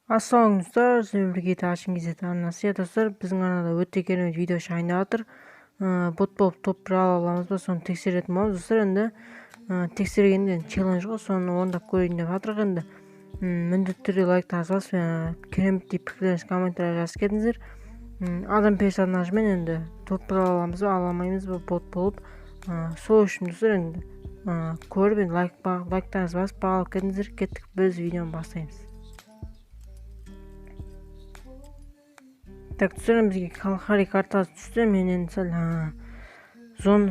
Ассалаумағалейкум достар, сіздермен бірге Ашын кезет арнасы. Достар, біздің арнада өте керемет видео шығайындап жатыр. Бот болып топ ала аламыз ба, соны тексеретін боламыз. Достар, енді тексергенде челлендж ғой, соны орындап көрейін деп жатырық. Енді міндетті түрде лайктарыңызды басып, кереметтей пікірлеріңізді комментария жазып кетіңіздер. Адам персонажымен енді топ ала аламыз ба, ала алмаймыз ба, бот болып. Сол үшін достар, енді көріп енді лайктарыңызды басып бағалап кетіңіздер. Кеттік, біз видеоны бастаймыз. Так, достар, бізге Калахари картасы түсті. Мен енді сәл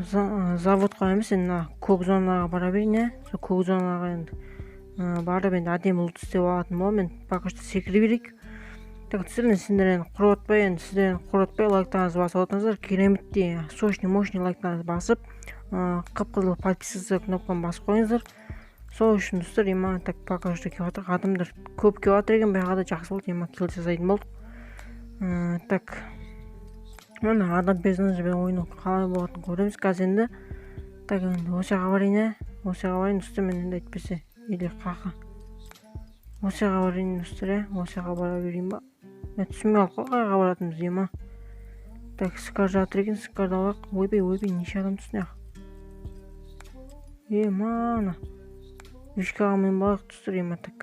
заводқа емес, енді көк зонаға бара берейін. Сол көк зонаға енді барып енді әдемі ұлт істеп алатын боламын. Енді пока что секіре берейік. Так, достар, сіздер енді құротпай лайктарыңызды басып отырыңыздар. Кереметтей сочный мощный лайктарыңызды басып, қып-қызыл подписаться кнопканы басып қойыңыздар. Сол үшін достар, так пока что келіп жатыр. Адамдар көп келіп жатыр екен, байғада жақсы болды. Килл жасайтын болдық. Так, мына адам персонажбен ойын қалай болатынын көреміз қазір енді. Так, енді осы жаққа барайын достар, мен енді әйтпесе или қақа осы жаққа барайын достар. Осы жаққа бара берейін ба, мен түсінбей қалып қой қайға баратынымызды. Так, скар жатыр екен, скарды алайық. Ойбай, неше адам түсіне. Ана вишкаға мен барайық достар. Так,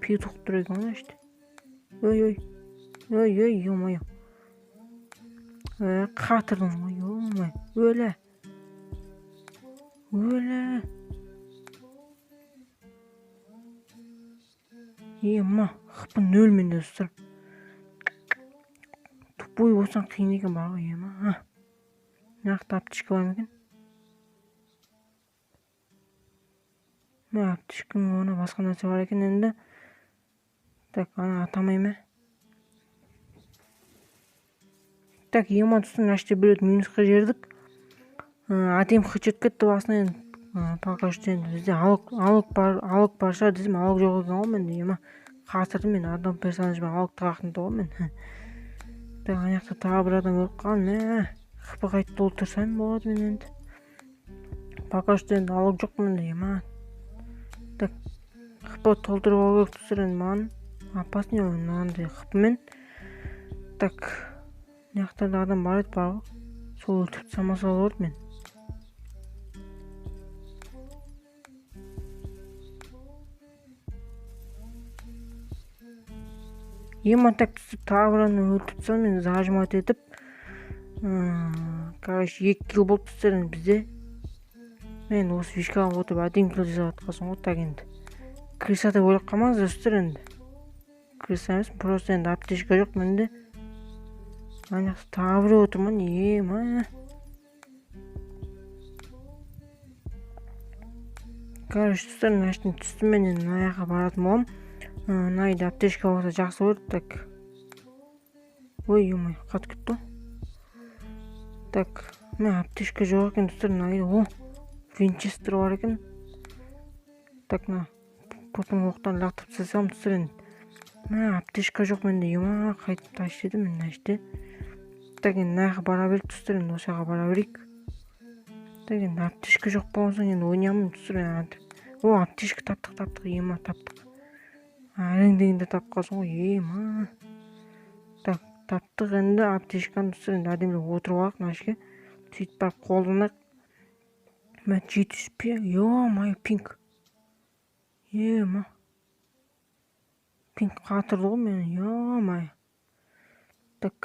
петух тұр екен ғой іште. Ой, ё-моё. Қатырдым ғой, ё-моё. Өлі. Қыпын өлмен достар. Тупой болсаң қиын екен бар ғой. Нақты аптышка бар ма екен? Аптышканың орнына басқа нәрсе бар екен енді. Так, ана атамай ма? Так, достар, наште біреуді минусқа жердік. Атем хыч өтіп кетті басына енді. Пока что енді бізде алып бар шығар десем, алып жоқ екен ғой менде. Қатырдым мен, адам персонажбен алып тағақтымды ғой мен. Так, аяқта тағы бір адам өліп қалған. Қыпы қайтып толтырсам болады мен енді. Пока что енді алып жоқ менде. Так, қыпы толтырып алу керек достар енді маған. Опасный ғой мынандай қыпымен. Так, мынаяқтарда адам бар еді бар ғой. Сол өлтіріп самаса болады мен. Так, тағы бір адамды өлтіріп тастадым мен зажимать етіп. Короче, 2 килл болды достар енді бізде. Мен осы вишкаға отырып әдемі килл жасап жатқансың ғой. Так, енді крыса деп ойлап қалмаңыз достар енді. Крыса емес, просто енді аптечка жоқ менде. Аяқта тағы біреу отырмын. Короче, достар, наштың түстім мен енді мына жаққа баратын боламын. Мына үйде аптечка болса жақсы болады. Так. Ой, қатып кетті ғой. Так, мен аптечка жоқ екен достар, мына үйде. Винчестер бар екен. Так, потом оқтан лақтырып тастасам достар енді. Аптечка жоқ менде. Қайтып тащып едім мен наште. Так, енді мына жаққа бара берейік достар, енді осы жаққа бара берейік. Так, енді аптечка жоқ болған соң енді ойнамын достар. Аптечка таптық. Таптық. Дегенде тапып қалсын ғой. Так, таптық енді аптечканы достар, енді әдемі отырып алайық нашке. Сөйтіп барып қолданайық. Мен 700 пе? Пинк. Пинк қатырды ғой мен. Так.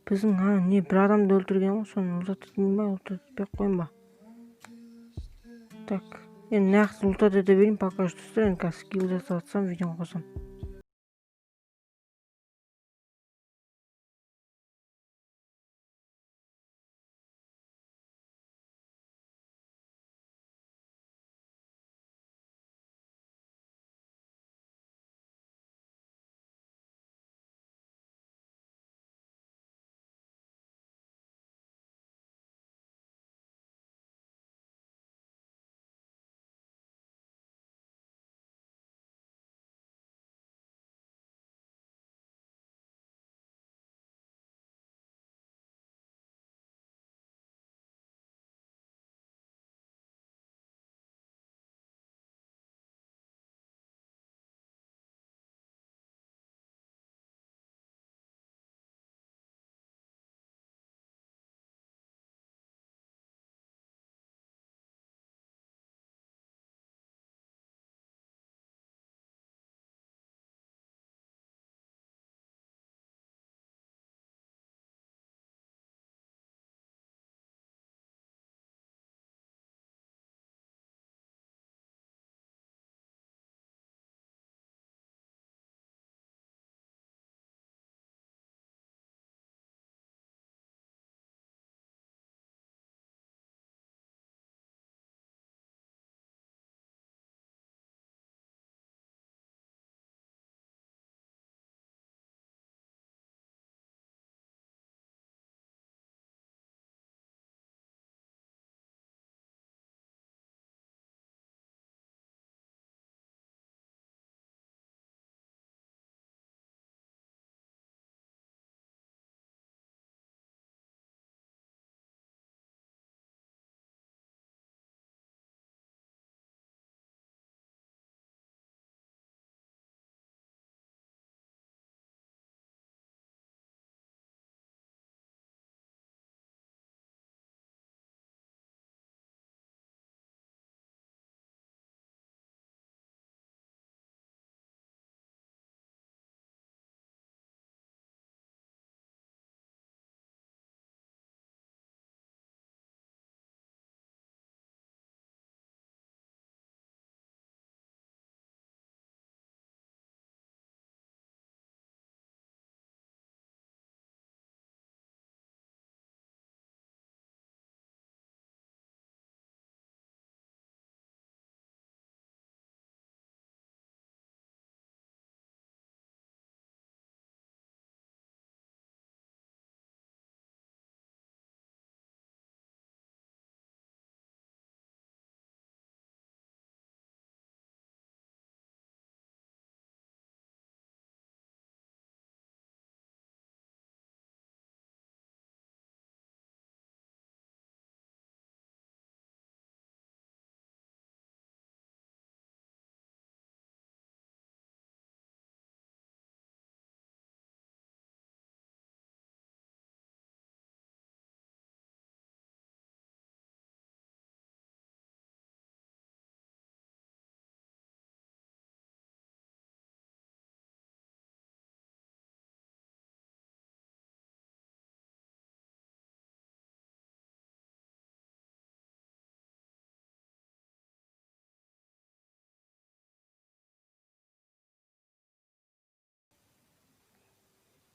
Біздің бір адамды өлтірген ғой, соны ұлтатып ба, ұлтатып қойын ба. Так, енді нәқсы ұлтат ете берейін, пока что достар, енді қазір килл жасап атсам, видеоны қосам.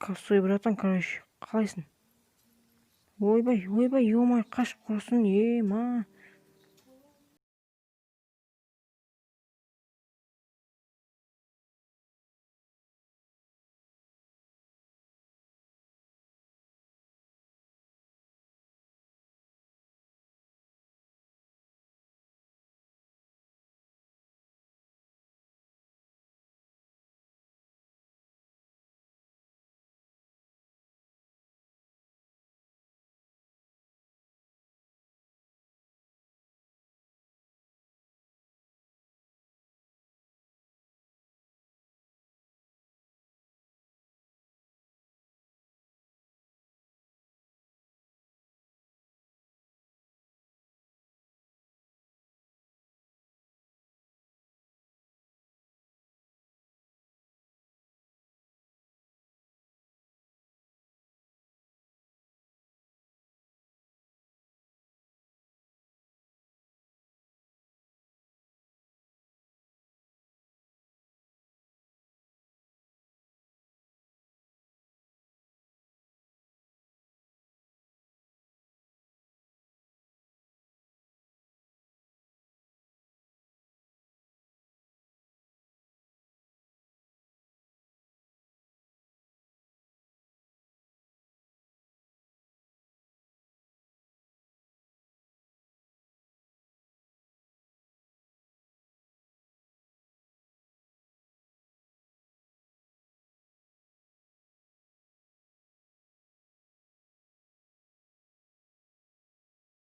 косой братан, короче. Қалайсың? Ойбай, ё-моё, қашып құрысын, ма.